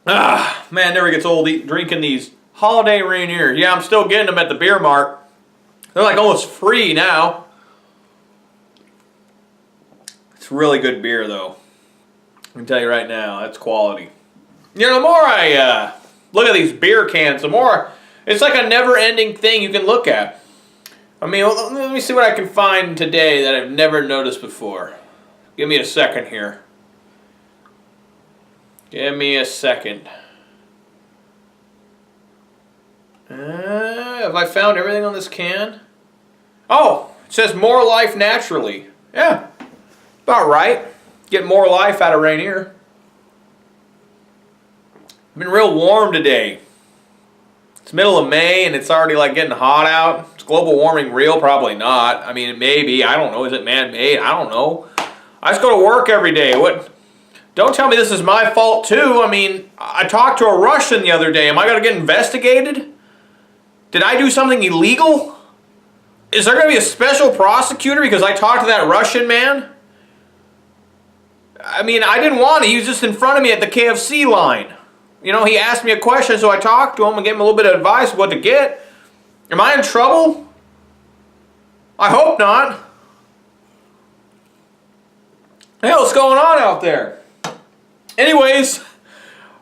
Ah, man, never gets old drinking these holiday Rainier. Yeah, I'm still getting them at the beer mart. They're like almost free now. It's really good beer, though. I can tell you right now, that's quality. You know, the more I look at these beer cans, the more it's like a never-ending thing you can look at. I mean, let me see what I can find today that I've never noticed before. Give me a second here. Give me a second. Have I found everything on this can? Oh, it says more life naturally. Yeah, about right. Get more life out of Rainier. It's been real warm today. It's middle of May and it's already like getting hot out. Is global warming real? Probably not. I mean, it may be. I don't know. Is it man-made? I don't know. I just go to work every day. What? Don't tell me this is my fault too. I mean, I talked to a Russian the other day. Am I going to get investigated? Did I do something illegal? Is there going to be a special prosecutor because I talked to that Russian man? I mean, I didn't want to. He was just in front of me at the KFC line. You know, he asked me a question, so I talked to him and gave him a little bit of advice what to get. Am I in trouble? I hope not. The hell's going on out there? Anyways,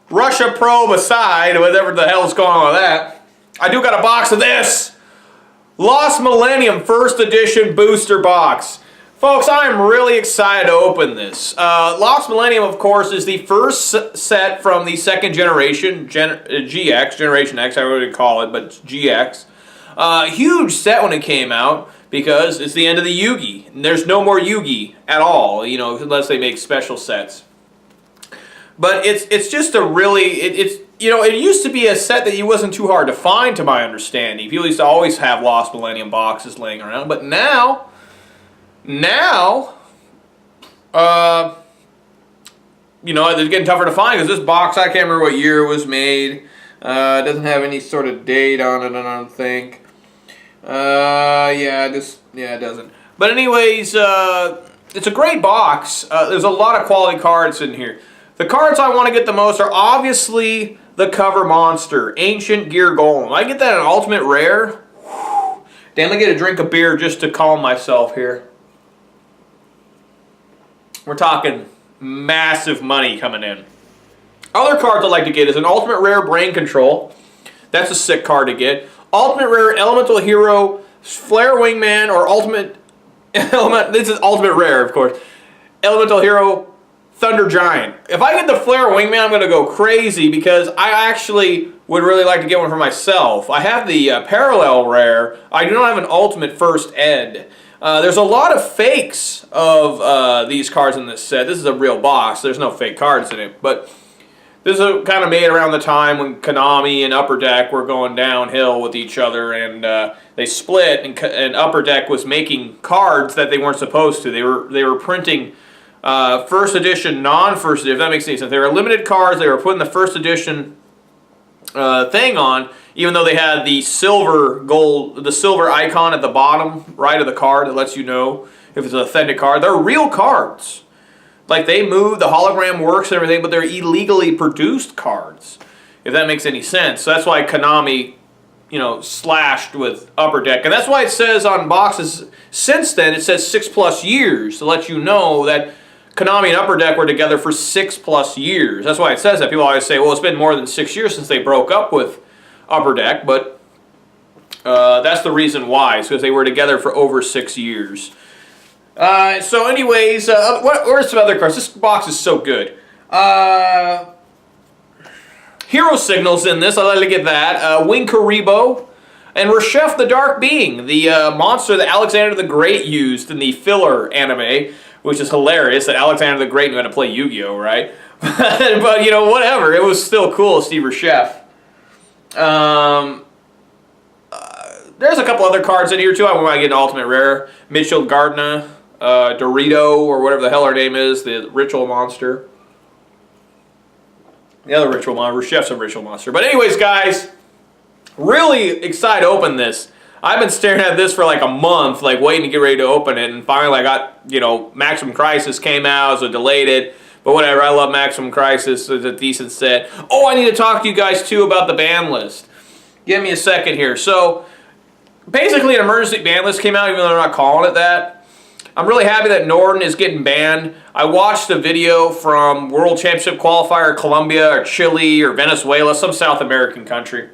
Russia probe aside, whatever the hell's going on with that, I do got a box of this. Lost Millennium First Edition Booster Box. Folks, I'm really excited to open this. Lost Millennium, of course, is the first set from the second generation, GX, Generation X, I would call it, but it's GX. Huge set when it came out because it's the end of the Yugi. And there's no more Yugi at all, you know, unless they make special sets. But it's just a really, you know, it used to be a set that wasn't too hard to find, to my understanding. People used to always have Lost Millennium boxes laying around, but now, you know, it's getting tougher to find because this box, I can't remember what year it was made. It doesn't have any sort of date on it, I don't think. It doesn't. But anyways, it's a great box. There's a lot of quality cards in here. The cards I want to get the most are obviously the cover monster, Ancient Gear Golem. I get that in Ultimate Rare. Whew. Damn, I get a drink of beer just to calm myself here. We're talking massive money coming in. Other cards I like to get is an Ultimate Rare Brain Control. That's a sick card to get. Ultimate Rare Elemental Hero, Flare Wingman, or Ultimate Element. This is Ultimate Rare, of course. Elemental Hero Thunder Giant. If I get the Flare Wingman, I'm going to go crazy because I actually would really like to get one for myself. I have the Parallel Rare. I do not have an Ultimate First Ed. There's a lot of fakes of these cards in this set. This is a real box. There's no fake cards in it. But this is kind of made around the time when Konami and Upper Deck were going downhill with each other. And they split. And Upper Deck was making cards that they weren't supposed to. They were printing first edition, non-first edition, if that makes any sense. They were limited cards. They were putting the first edition thing on, even though they had the silver icon at the bottom right of the card that lets you know if it's an authentic card. They're real cards. Like, they move, the hologram works and everything, but they're illegally produced cards, if that makes any sense. So that's why Konami, you know, slashed with Upper Deck. And that's why it says on boxes, since then, it says 6+ years to let you know that Konami and Upper Deck were together for 6+ years. That's why it says that. People always say, well, it's been more than 6 years since they broke up with Upper Deck, but that's the reason why. It's because they were together for over 6 years. So anyways, what are some other cards? This box is so good. Hero Signals in this. I'd like to get that. Wing Karibo. And Reshef the Dark Being, the monster that Alexander the Great used in the filler anime, which is hilarious that Alexander the Great knew how to play Yu-Gi-Oh, right? But, you know, whatever. It was still cool to see Reshef. There's a couple other cards in here, too. I want to get an Ultimate Rare. Mitchell Gardner, Dorito, or whatever the hell her name is, the ritual monster. The other ritual monster. Reshef's a ritual monster. But anyways, guys, really excited to open this. I've been staring at this for like a month, like waiting to get ready to open it, and finally I got, you know, Maximum Crisis came out, so delayed it. But whatever, I love Maximum Crisis. It's a decent set. Oh, I need to talk to you guys, too, about the ban list. Give me a second here. So, basically, an emergency ban list came out, even though they're not calling it that. I'm really happy that Norden is getting banned. I watched a video from World Championship qualifier Colombia or Chile or Venezuela, some South American country.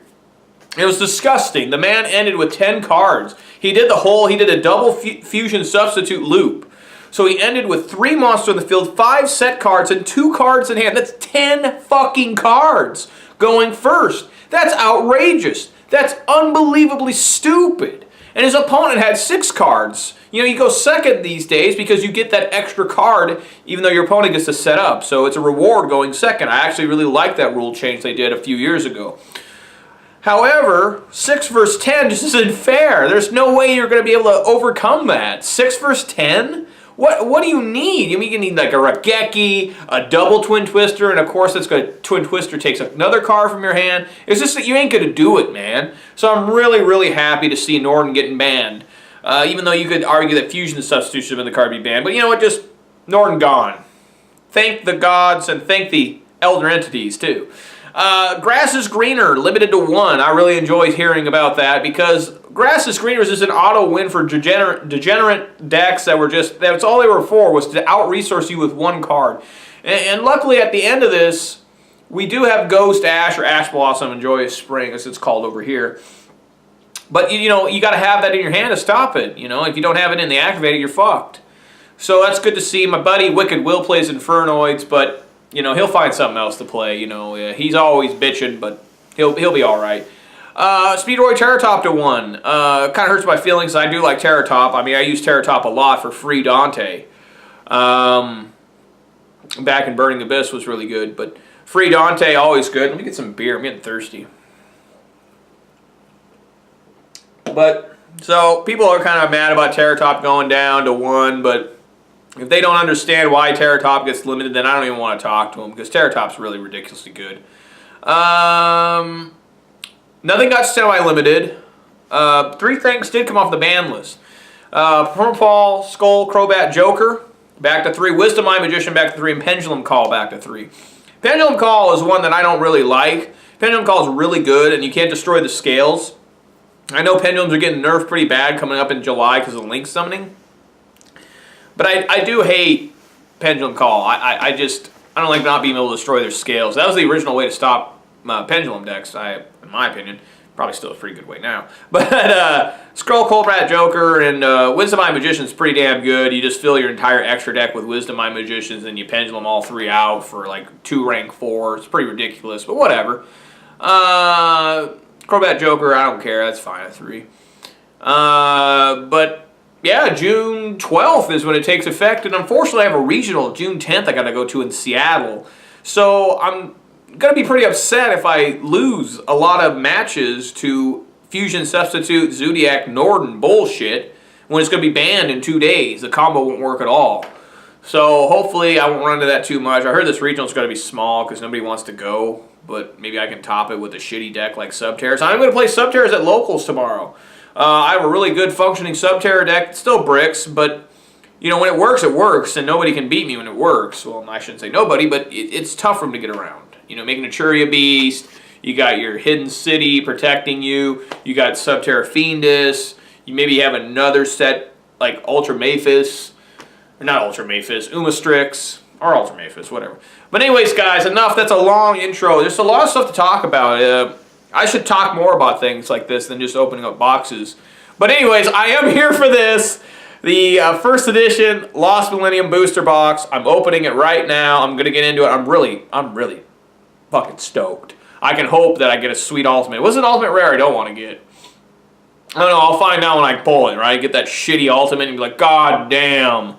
It was disgusting. The man ended with 10 cards. He did a double fusion substitute loop. So he ended with 3 monsters in the field, 5 set cards, and 2 cards in hand. That's 10 fucking cards going first. That's outrageous. That's unbelievably stupid. And his opponent had 6 cards. You know, you go second these days because you get that extra card even though your opponent gets to set up. So it's a reward going second. I actually really like that rule change they did a few years ago. However, 6 versus 10 just isn't fair. There's no way you're going to be able to overcome that. 6 versus 10? What do you need? You need like a Raigeki, a double Twin Twister, and of course Twin Twister takes another card from your hand. It's just that you ain't going to do it, man. So I'm really, really happy to see Norden getting banned. Even though you could argue that Fusion Substitute should have been the card to be banned. But you know what? Just Norden gone. Thank the gods and thank the elder entities, too. Grass is Greener, limited to 1. I really enjoyed hearing about that because Grass is Greener is just an auto win for degenerate decks that's all they were for, was to out-resource you with 1 card. And luckily at the end of this, we do have Ghost Ash or Ash Blossom and Joyous Spring, as it's called over here. But you got to have that in your hand to stop it. If you don't have it in the activator, you're fucked. So that's good to see. My buddy Wicked Will plays Infernoids, but he'll find something else to play. He's always bitching, but he'll be all right. Speedroid Terratop to 1. Kind of hurts my feelings. I do like Terratop. I mean, I use Terratop a lot for free Dante. Back in Burning Abyss was really good, but free Dante always good. Let me get some beer. I'm getting thirsty. But so people are kind of mad about Terratop going down to 1, but if they don't understand why Terratop gets limited, then I don't even want to talk to them because Terratop's really ridiculously good. Nothing got semi-limited. 3 things did come off the ban list. Permafall, Skull, Crobat, Joker, back to 3. Wisdom Eye Magician, back to 3. And Pendulum Call, back to 3. Pendulum Call is one that I don't really like. Pendulum Call is really good, and you can't destroy the scales. I know Pendulums are getting nerfed pretty bad coming up in July because of Link summoning. But I do hate Pendulum Call. I don't like not being able to destroy their scales. That was the original way to stop Pendulum decks, in my opinion. Probably still a pretty good way now. But Skull, Crobat, Joker, and Wisdom Eye Magician is pretty damn good. You just fill your entire extra deck with Wisdom Eye Magicians and you Pendulum all 3 out for like 2 rank 4. It's pretty ridiculous, but whatever. Crobat, Joker, I don't care. That's fine at 3. But yeah, June 12th is when it takes effect, and unfortunately I have a regional June 10th I got to go to in Seattle. So I'm going to be pretty upset if I lose a lot of matches to Fusion Substitute, Zodiac, Norden bullshit when it's going to be banned in 2 days. The combo won't work at all. So hopefully I won't run into that too much. I heard this regional is going to be small because nobody wants to go, but maybe I can top it with a shitty deck like Subterrors. I'm going to play Subterrors at Locals tomorrow. I have a really good functioning Subterror deck. It's still bricks, but when it works, and nobody can beat me when it works. Well, I shouldn't say nobody, but it's tough for them to get around. Making a Churia Beast, you got your Hidden City protecting you, you got Subterror Fiendus, you maybe have another set like Ultra Maphis, or not Ultra Maphis, Umastrix, or Ultra Maphis, whatever. But anyways, guys, enough. That's a long intro. There's a lot of stuff to talk about. I should talk more about things like this than just opening up boxes. But anyways, I am here for this. The first edition Lost Millennium booster box. I'm opening it right now. I'm going to get into it. I'm really fucking stoked. I can hope that I get a sweet ultimate. What's an ultimate rare I don't want to get? I don't know. I'll find out when I pull it, right? Get that shitty ultimate and be like, God damn.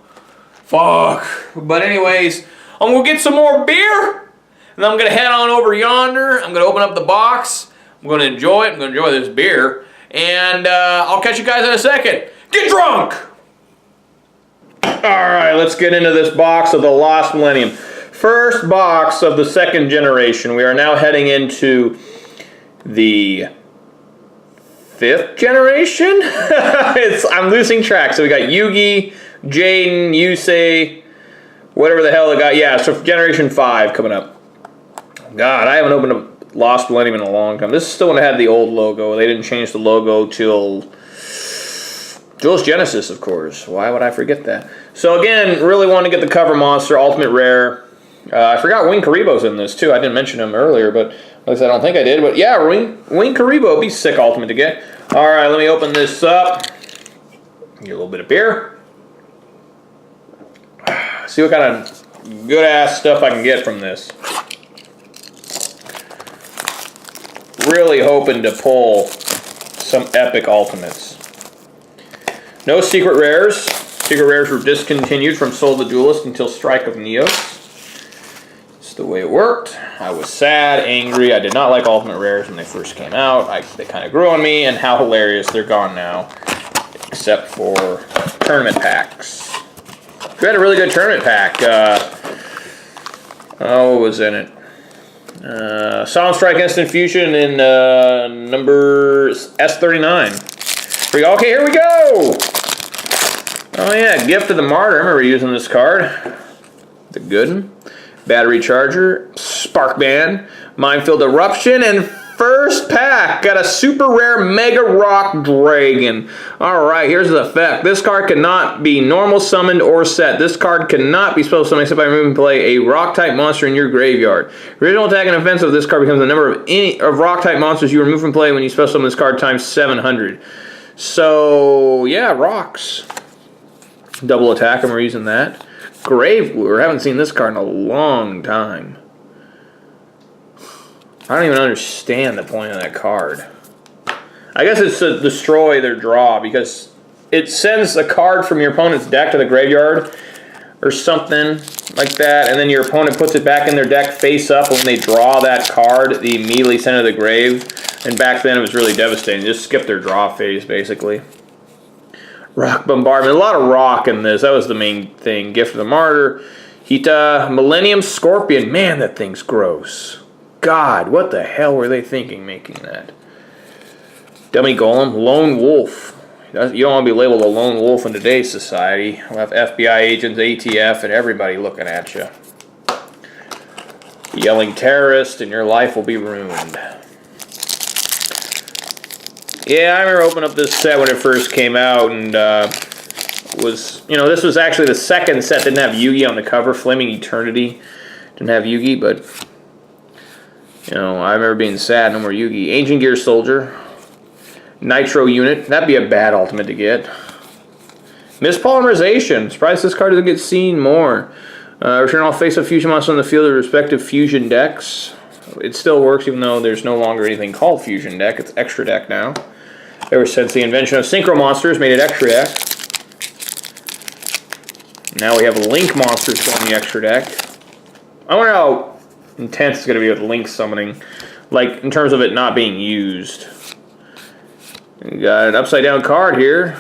Fuck. But anyways, I'm going to get some more beer. And I'm going to head on over yonder. I'm going to open up the box. I'm going to enjoy it. I'm going to enjoy this beer. And I'll catch you guys in a second. Get drunk! Alright, let's get into this box of the Lost Millennium. First box of the 2nd generation. We are now heading into the 5th generation? I'm losing track. So we got Yugi, Jaden, Yusei. whatever the hell they got. Yeah, so Generation 5 coming up. God, I haven't opened a Lost Millennium in a long time. This is still when it had the old logo. They didn't change the logo till Duelist Genesis, of course. Why would I forget that? So again, really want to get the cover monster, Ultimate Rare. I forgot Wing Karibo's in this too. I didn't mention him earlier, but at least I don't think I did. But yeah, Wing Karibo would be sick Ultimate to get. All right, let me open this up. Get a little bit of beer. See what kind of good-ass stuff I can get from this. Really hoping to pull some epic Ultimates. No Secret Rares. Secret Rares were discontinued from Soul the Duelist until Strike of Neos. It's the way it worked. I was sad, angry. I did not like Ultimate Rares when they first came out. They kind of grew on me, and how hilarious. They're gone now. Except for tournament packs. We had a really good tournament pack. What was in it? Solemn Strike Instant Fusion in number S39. Okay, here we go! Oh yeah, Gift of the Martyr. I remember using this card. The good one. Battery Charger, Spark Band, Minefield Eruption, and first pack, got a super rare Mega Rock Dragon. Alright, here's the effect. This card cannot be normal summoned or set. This card cannot be spell summoned except by removing play a rock type monster in your graveyard. Original attack and offensive of this card becomes the number of rock type monsters you remove from play when you spell summon this card times 700. So yeah, rocks. Double attack, and we're using that. Grave Lure. Haven't seen this card in a long time. I don't even understand the point of that card. I guess it's to destroy their draw because it sends a card from your opponent's deck to the graveyard or something like that, and then your opponent puts it back in their deck face up, and when they draw that card, they immediately send it to the grave. And back then it was really devastating. Just skip their draw phase, basically. Rock Bombardment. A lot of rock in this. That was the main thing. Gift of the Martyr. Hita. Millennium Scorpion. Man, that thing's gross. God, what the hell were they thinking making that? Dummy Golem. Lone Wolf. You don't want to be labeled a lone wolf in today's society. We'll have FBI agents, ATF, and everybody looking at you. Yelling terrorist, and your life will be ruined. Yeah, I remember opening up this set when it first came out, and this was actually the second set. Didn't have Yugi on the cover. Flaming Eternity didn't have Yugi, but I remember being sad. No more Yugi. Ancient Gear Soldier, Nitro Unit. That'd be a bad ultimate to get. Mispolymerization. Surprised this card doesn't get seen more. Return all face-up fusion monsters on the field of respective fusion decks. It still works even though there's no longer anything called fusion deck. It's extra deck now. Ever since the invention of Synchro Monsters made it extra deck. Now we have Link Monsters going the extra deck. I wonder how intense it's going to be with Link summoning. Like, in terms of it not being used. We got an upside down card here.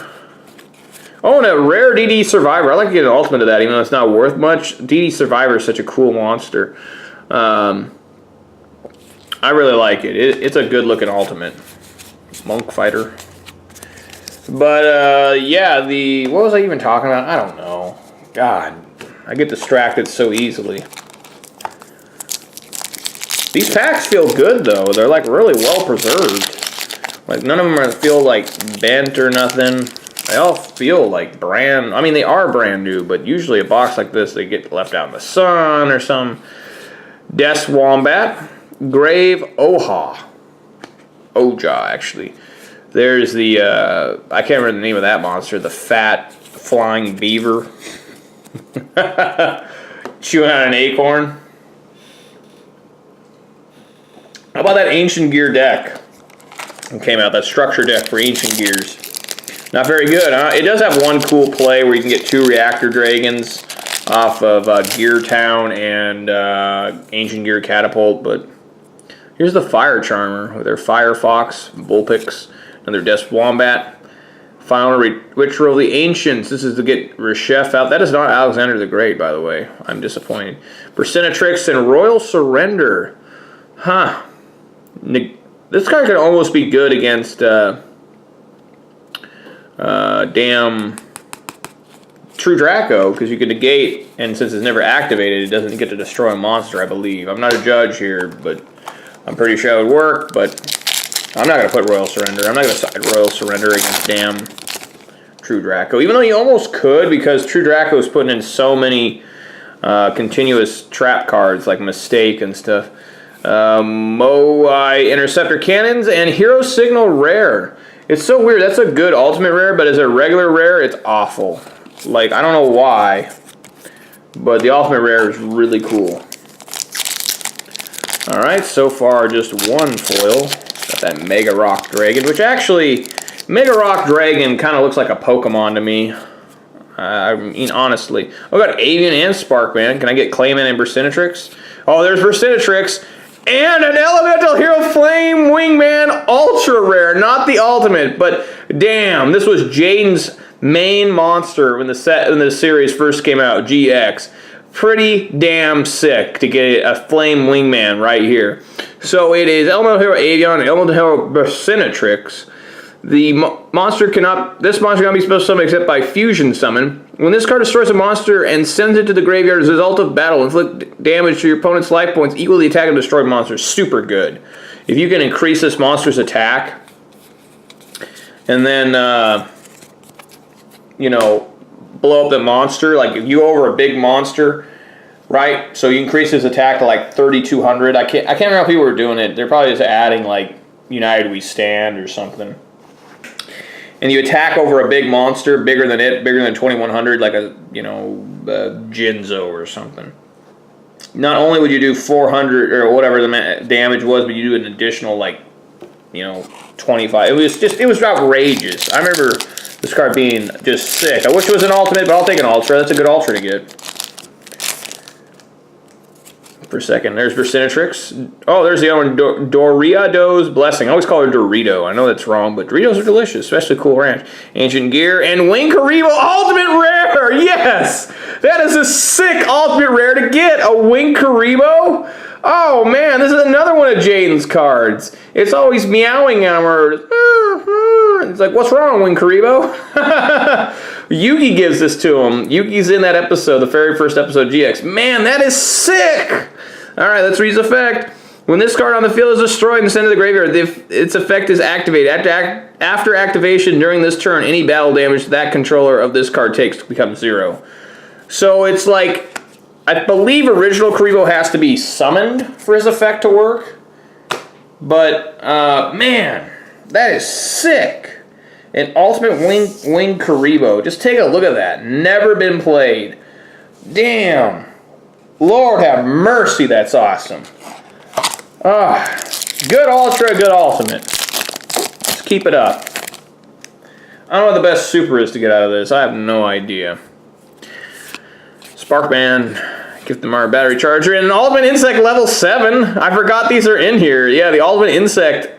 Oh, and a rare DD Survivor. I'd like to get an ultimate of that, even though it's not worth much. DD Survivor is such a cool monster. I really like it. It's a good looking ultimate. Monk Fighter. But, yeah, what was I even talking about? I don't know. God, I get distracted so easily. These packs feel good, though. They're, like, really well preserved. Like, none of them feel, like, bent or nothing. They all feel like they are brand new, but usually a box like this, they get left out in the sun or some. Death Wombat. Grave Oja, actually. There's the, I can't remember the name of that monster, the fat flying beaver. Chewing on an acorn. How about that Ancient Gear deck? It came out, that structure deck for Ancient Gears. Not very good, huh? It does have one cool play where you can get 2 Reactor Dragons off of Gear Town and Ancient Gear Catapult, but here's the Fire Charmer with their Firefox, Bullpix, another Death Wombat. Final Ritual of the Ancients. This is to get Reshef out. That is not Alexander the Great, by the way. I'm disappointed. Persenatrix and Royal Surrender. Huh. This card could almost be good against damn True Draco, because you can negate, and since it's never activated, it doesn't get to destroy a monster, I believe. I'm not a judge here, but I'm pretty sure it would work, but I'm not going to put Royal Surrender. I'm not going to side Royal Surrender against damn True Draco, even though you almost could, because True Draco is putting in so many continuous trap cards, like Mistake and stuff. Moai Interceptor Cannons and Hero Signal Rare. It's so weird. That's a good ultimate rare, but as a regular rare, it's awful. Like, I don't know why, but the ultimate rare is really cool. Alright, so far just one foil. Got that Mega Rock Dragon, which actually, Mega Rock Dragon kind of looks like a Pokemon to me. I mean, honestly. I got Avian and Sparkman. Can I get Clayman and Burstinatrix? Oh, there's Burstinatrix. And an Elemental Hero Flame Wingman Ultra Rare. Not the ultimate, but damn, this was Jaden's main monster when the series first came out, GX. Pretty damn sick to get a Flame Wingman right here. So it is Elemental Hero Avian and Elemental Hero Burstinatrix. This monster cannot be special summoned except by fusion summon. When this card destroys a monster and sends it to the graveyard as a result of battle, inflict damage to your opponent's life points equal to the attack of the destroyed monster. Super good. If you can increase this monster's attack, and then, you know, blow up the monster, like if you go over a big monster, right? So you increase his attack to like 3,200. I can't remember how people were doing it. They're probably just adding like United We Stand or something. And you attack over a big monster, bigger than 2,100, like a, you know, Jinzo or something. Not only would you do 400 or whatever the damage was, but you do an additional, like, you know, 25. It was outrageous. I remember this card being just sick. I wish it was an ultimate, but I'll take an ultra. That's a good ultra to get. For a second, there's Burstinatrix. Oh, there's the other one, Doriado's Blessing. I always call her Dorito. I know that's wrong, but Doritos are delicious, especially Cool Ranch. Ancient Gear and Wing-Karibo Ultimate Rare. Yes, that is a sick ultimate rare to get. A Wing-Karibo. Oh man, this is another one of Jaden's cards. It's always meowing at him, or it's like, what's wrong, Wing-Karibo? Yugi gives this to him. Yugi's in that episode, the very first episode of GX. Man, that is sick! Alright, let's read its effect. When this card on the field is destroyed and sent to the graveyard, its effect is activated. After activation during this turn, any battle damage that controller of this card takes becomes 0. So it's like, I believe original Karibo has to be summoned for his effect to work. But, man, that is sick. An ultimate wing Karibo. Just take a look at that. Never been played. Damn. Lord have mercy, that's awesome. Good ultra, good ultimate. Let's keep it up. I don't know what the best super is to get out of this. I have no idea. Sparkman, gift them our battery charger, and an ultimate insect level 7. I forgot these are in here. Yeah, the ultimate insect.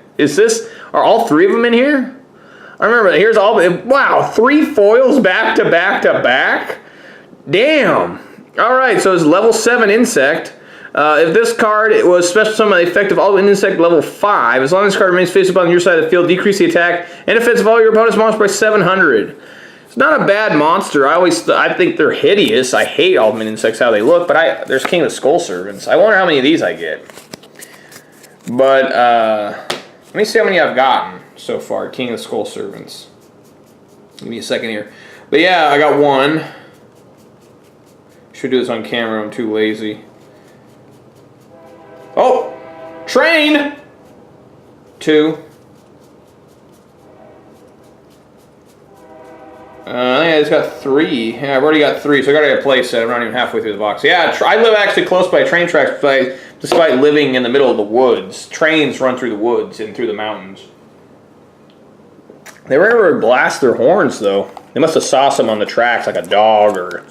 Are all 3 of them in here? I remember, here's all, wow, 3 foils back to back to back? Damn. Alright, so it's level 7 insect. If this card was special summon effective ultimate insect level 5, as long as this card remains face up on your side of the field, decrease the attack and defense of all your opponent's monsters by 700. It's not a bad monster. I think they're hideous. I hate ultimate insects, how they look, but there's King of the Skull Servants. I wonder how many of these I get. But, let me see how many I've gotten so far. King of the Skull Servants. Give me a second here. But yeah, I got 1. Should do this on camera. I'm too lazy. Oh! Train! 2. I think I just got 3. Yeah, I've already got 3, so I gotta get a play set. I'm not even halfway through the box. Yeah, I live actually close by train tracks, despite living in the middle of the woods. Trains run through the woods and through the mountains. They rarely blast their horns, though. They must have saw some on the tracks, like a dog or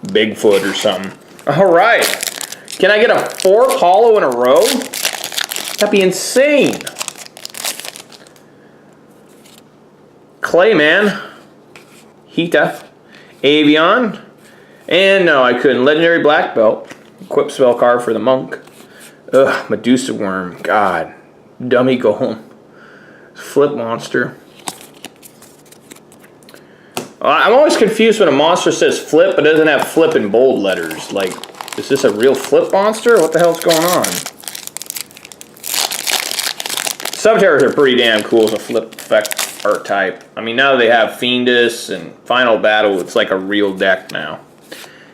Bigfoot or something. Alright. Can I get a 4th holo in a row? That'd be insane. Clayman. Hita. Avian. And no, I couldn't. Legendary Black Belt. Equip spell card for the monk. Ugh, Medusa Worm. God. Dummy Golem. Flip monster. I'm always confused when a monster says flip, but it doesn't have flip in bold letters. Like, is this a real flip monster? What the hell's going on? Subterrors are pretty damn cool as a flip effect art type. I mean, now that they have Fiendus and Final Battle, it's like a real deck now.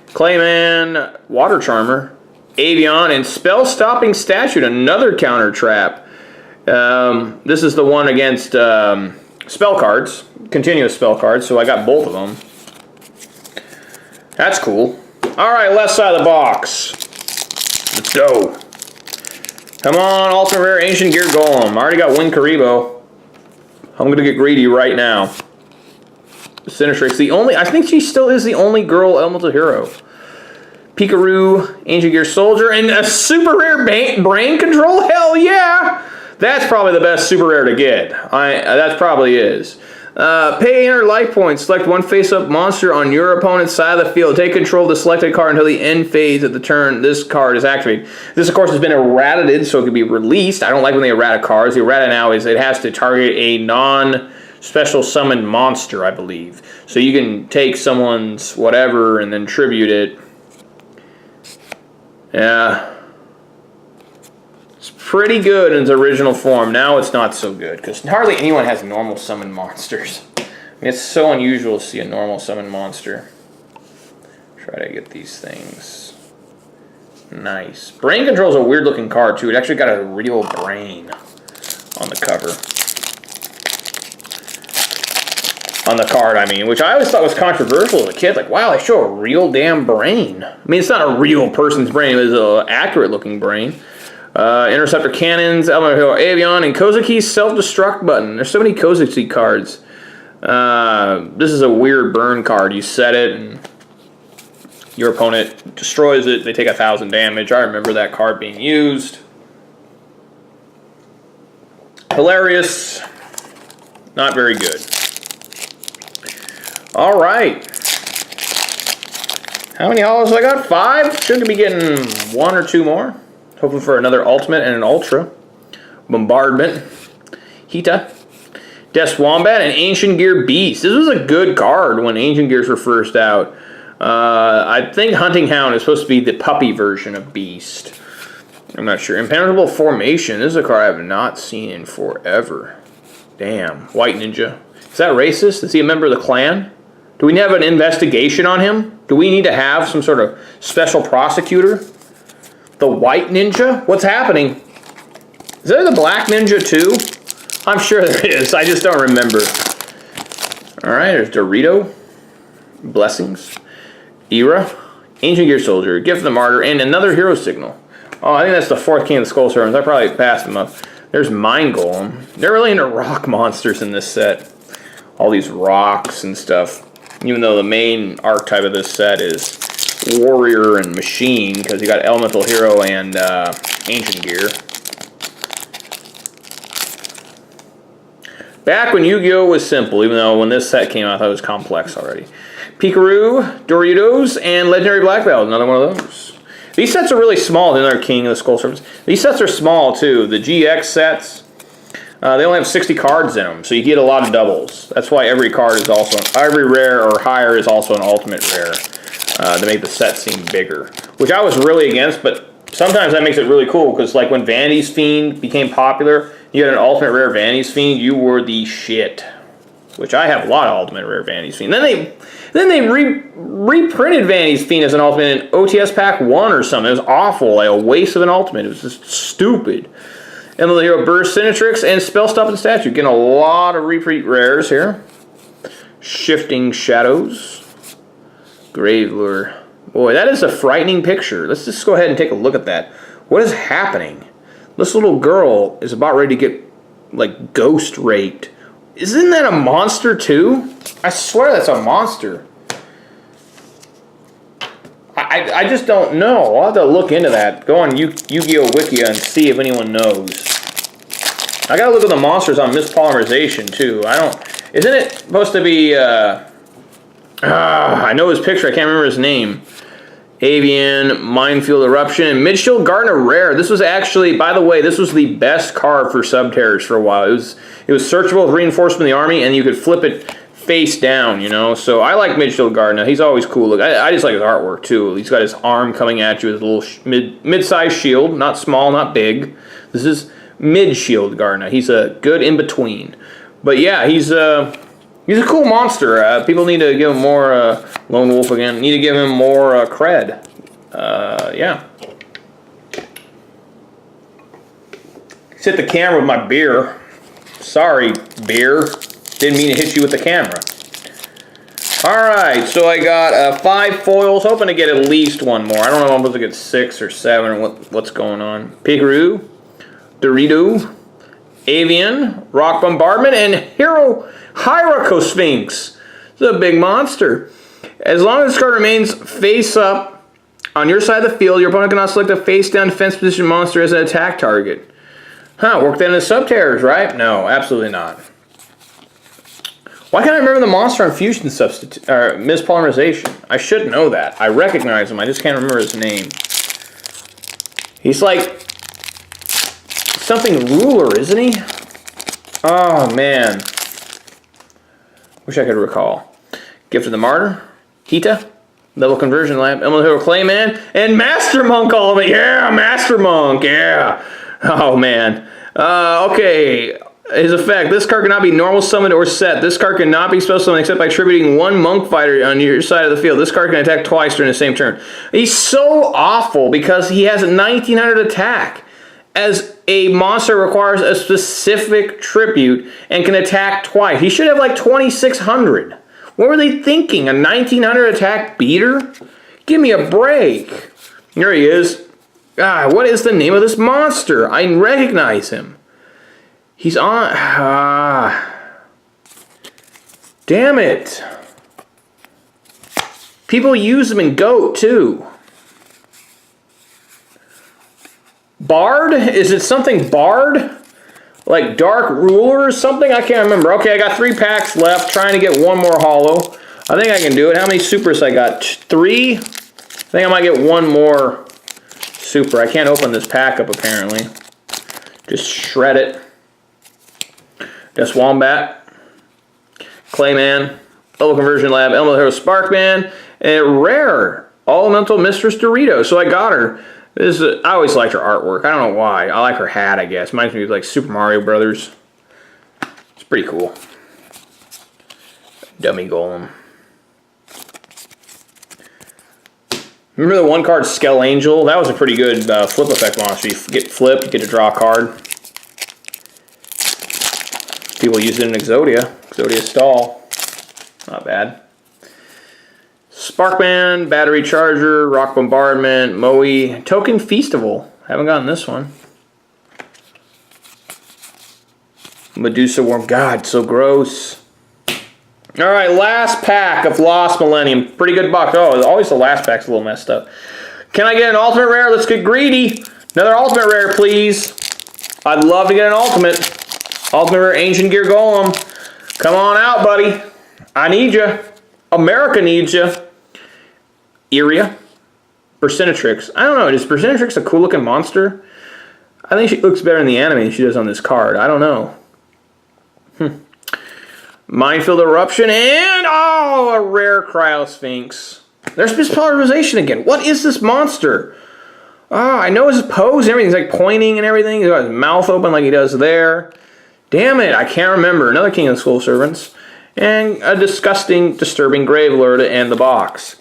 Clayman, Water Charmer, Avion, and Spell Stopping Statute, another counter trap. This is the one against spell cards, continuous spell cards, so I got both of them. That's cool. Alright, left side of the box. Let's go. Come on, Ultimate Rare Ancient Gear Golem. I already got Wing Karibo. I'm going to get greedy right now. Sinistrix, the only, I think she still is the only girl elemental hero. Pikachu, Ancient Gear Soldier, and a super rare brain control? Hell yeah! That's probably the best super rare to get. That probably is. Pay inner life points. Select one face-up monster on your opponent's side of the field. Take control of the selected card until the end phase of the turn this card is activated. This, of course, has been erratated, so it can be released. I don't like when they errata cards. The errata now is it has to target a non-special summoned monster, I believe. So you can take someone's whatever and then tribute it. Yeah. It's pretty good in its original form. Now it's not so good, because hardly anyone has normal summon monsters. I mean, it's so unusual to see a normal summon monster. Try to get these things. Nice. Brain Control is a weird looking card, too. It actually got a real brain on the cover. On the card, I mean, which I always thought was controversial as a kid. Like, wow, they show a real damn brain. I mean, it's not a real person's brain. It was an accurate looking brain. Interceptor Cannons, Elemental Hero Avion, and Kozaki's Self-Destruct button. There's so many Kozaki cards. This is a weird burn card. You set it, and your opponent destroys it. They take 1,000 damage. I remember that card being used. Hilarious. Not very good. All right. How many hollows have I got? 5? Shouldn't be getting 1 or 2 more. Hoping for another Ultimate and an Ultra. Bombardment. Hita. Death Wombat and Ancient Gear Beast. This was a good card when Ancient Gears were first out. I think Hunting Hound is supposed to be the puppy version of Beast. I'm not sure. Impenetrable Formation. This is a card I have not seen in forever. Damn. White Ninja. Is that racist? Is he a member of the clan? Do we have an investigation on him? Do we need to have some sort of special prosecutor? The White Ninja? What's happening? Is there the Black Ninja too? I'm sure there is. I just don't remember. Alright, there's Dorito. Blessings. Era. Ancient Gear Soldier. Gift of the Martyr. And another Hero Signal. Oh, I think that's the 4th King of the Skull Servants. I probably passed them up. There's Mind Golem. They're really into rock monsters in this set. All these rocks and stuff. Even though the main archetype of this set is Warrior and Machine, because you got Elemental Hero and Ancient Gear. Back when Yu-Gi-Oh! Was simple, even though when this set came out, I thought it was complex already. Pikachu, Doritos, and Legendary Black Belt, another one of those. These sets are really small, the other King of the Skull Servants. These sets are small, too. The GX sets, they only have 60 cards in them, so you get a lot of doubles. That's why every card is also, every rare or higher is also an ultimate rare. To make the set seem bigger. Which I was really against, but sometimes that makes it really cool, because like when Vanity's Fiend became popular, you had an ultimate rare Vanity's Fiend, you were the shit. Which I have a lot of ultimate rare Vanity's Fiend. Then they reprinted Vanity's Fiend as an ultimate in OTS Pack 1 or something. It was awful, like a waste of an ultimate. It was just stupid. Elemental Hero Burst, Sinistrix, and Spell Stopping Statue. Getting a lot of repeat rares here. Shifting Shadows. Gravelure. Boy, that is a frightening picture. Let's just go ahead and take a look at that. What is happening? This little girl is about ready to get, like, ghost raped. Isn't that a monster, too? I swear that's a monster. I just don't know. I'll have to look into that. Go on Yu-Gi-Oh! Wikia and see if anyone knows. I gotta look at the monsters on mispolymerization, too. Isn't it supposed to be, I know his picture, I can't remember his name. Avian, Minefield Eruption, and Midshield Gardener Rare. This was actually, by the way, this was the best card for Subterrors for a while. It was searchable with Reinforcement of the Army, and you could flip it face down, you know. So I like mid-shield guard. Now he's always cool. Look, I just like his artwork too. He's got his arm coming at you with a little mid-sized shield, not small, not big. This is mid-shield guard. Now he's a good in between. But yeah, he's a cool monster. People need to give him more Lone Wolf again. Need to give him more cred. Yeah. Hit the camera with my beer. Sorry, beer. Didn't mean to hit you with the camera. Alright, so I got 5 foils. Hoping to get at least one more. I don't know if I'm supposed to get 6 or 7 or what's going on. Pikachu, Dorito, Avian, Rock Bombardment, and Hyrule Sphinx. This is a big monster. As long as this card remains face up on your side of the field, your opponent cannot select a face down defense position monster as an attack target. Huh, work that into Subterrors, right? No, absolutely not. Why can't I remember the monster on Fusion Substitute or Mispolymerization? I should know that. I recognize him, I just can't remember his name. He's like something ruler, isn't he? Oh man. Wish I could recall. Gift of the Martyr, Kita, Level Conversion Lab, Elemental Hero Clayman, and Master Monk all of it. Yeah, Master Monk, yeah. Oh man. Okay. His effect. This card cannot be normal summoned or set. This card cannot be spell summoned except by attributing 1 monk fighter on your side of the field. This card can attack twice during the same turn. He's so awful because he has a 1900 attack. As a monster requires a specific tribute and can attack twice. He should have like 2600. What were they thinking? A 1900 attack beater? Give me a break. Here he is. Ah, what is the name of this monster? I recognize him. He's on... damn it. People use him in GOAT, too. Bard? Is it something Bard? Like Dark Ruler or something? I can't remember. Okay, I got 3 packs left. Trying to get one more holo. I think I can do it. How many supers I got? 3? I think I might get one more super. I can't open this pack up, apparently. Just shred it. Just Wombat, Clayman, Level Conversion Lab, Elemental Hero Sparkman, and rare Elemental Mistress Dorito. So I got her. I always liked her artwork. I don't know why. I like her hat, I guess. Reminds me of like Super Mario Brothers. It's pretty cool. Dummy Golem. Remember the one card Skell Angel? That was a pretty good flip effect monster. You get flipped, you get to draw a card. People use it in Exodia. Exodia Stall. Not bad. Sparkman, Battery Charger, Rock Bombardment, Moe, Token Feastival. Haven't gotten this one. Medusa Worm. God, so gross. Alright, last pack of Lost Millennium. Pretty good box. Oh, always the last pack's a little messed up. Can I get an ultimate rare? Let's get greedy. Another ultimate rare, please. I'd love to get an ultimate. Ultimate rare Ancient Gear Golem. Come on out, buddy. I need you. America needs you. Iria. Percentatrix. I don't know. Is Percentatrix a cool looking monster? I think she looks better in the anime than she does on this card. I don't know. Minefield Eruption and a rare Cryosphinx. There's Mispolymerization again. What is this monster? I know his pose and everything's like pointing and everything. He's got his mouth open like he does there. Damn it, I can't remember. Another King of the School Servants. And a disgusting, disturbing Grave Lord to end the box.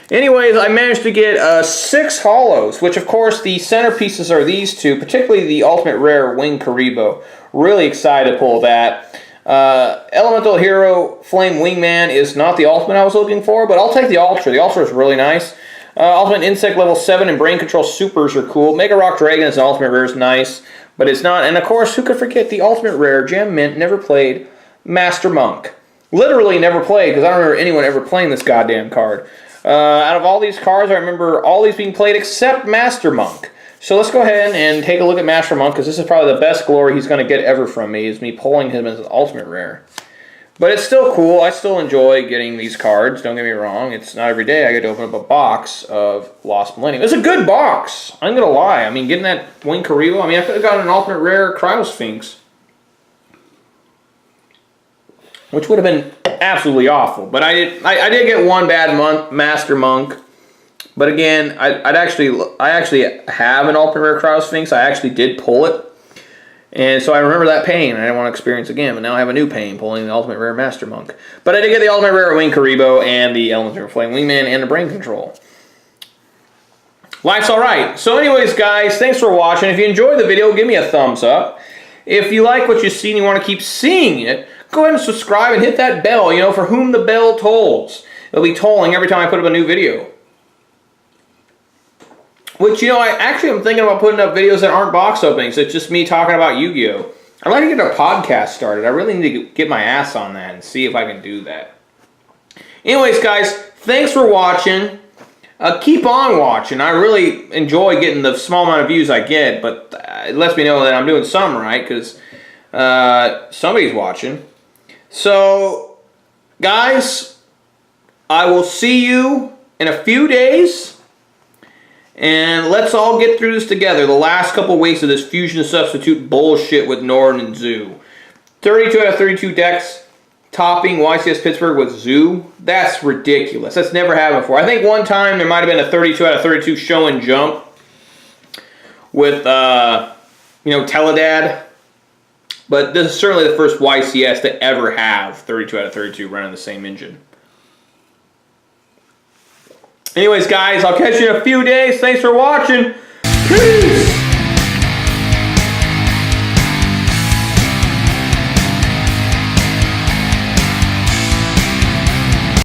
Anyways, I managed to get 6 holos, which of course the centerpieces are these 2, particularly the Ultimate Rare Wing Karibo. Really excited to pull that. Elemental Hero Flame Wingman is not the ultimate I was looking for, but I'll take the Ultra. The Ultra is really nice. Ultimate Insect level 7 and Brain Control Supers are cool. Mega Rock Dragon is an ultimate rare, is nice, but it's not. And of course, who could forget the ultimate rare, Gem Mint, never played, Master Monk. Literally never played, because I don't remember anyone ever playing this goddamn card. Out of all these cards, I remember all these being played except Master Monk. So let's go ahead and take a look at Master Monk, because this is probably the best glory he's going to get ever from me, is me pulling him as an ultimate rare. But it's still cool. I still enjoy getting these cards. Don't get me wrong. It's not every day I get to open up a box of Lost Millennium. It's a good box. I'm going to lie. I mean, getting that Wing Karibo, I mean, I could have gotten an ultimate rare Cryosphinx, which would have been absolutely awful. But I did get one bad Master Monk. But again, I actually have an Ultimate Rare Cryo Sphinx. I actually did pull it. And so I remember that pain. I didn't want to experience again. But now I have a new pain pulling the Ultimate Rare Master Monk. But I did get the Ultimate Rare Wing Karibo and the Elemental Flame Wingman and the Brain Control. Life's alright. So anyways, guys, thanks for watching. If you enjoyed the video, give me a thumbs up. If you like what you see and you want to keep seeing it, go ahead and subscribe and hit that bell, you know, for whom the bell tolls. It'll be tolling every time I put up a new video. Which, you know, I'm thinking about putting up videos that aren't box openings. It's just me talking about Yu-Gi-Oh! I'd like to get a podcast started. I really need to get my ass on that and see if I can do that. Anyways, guys, thanks for watching. Keep on watching. I really enjoy getting the small amount of views I get, but it lets me know that I'm doing something right, because somebody's watching. So, guys, I will see you in a few days, and let's all get through this together. The last couple weeks of this fusion substitute bullshit with Nord and Zoo. 32 out of 32 decks. Topping YCS Pittsburgh with Zoo. That's ridiculous. That's never happened before. I think one time there might have been a 32 out of 32 show and jump with, you know, Teledad. But this is certainly the first YCS to ever have 32 out of 32 running the same engine. Anyways, guys, I'll catch you in a few days. Thanks for watching. Peace!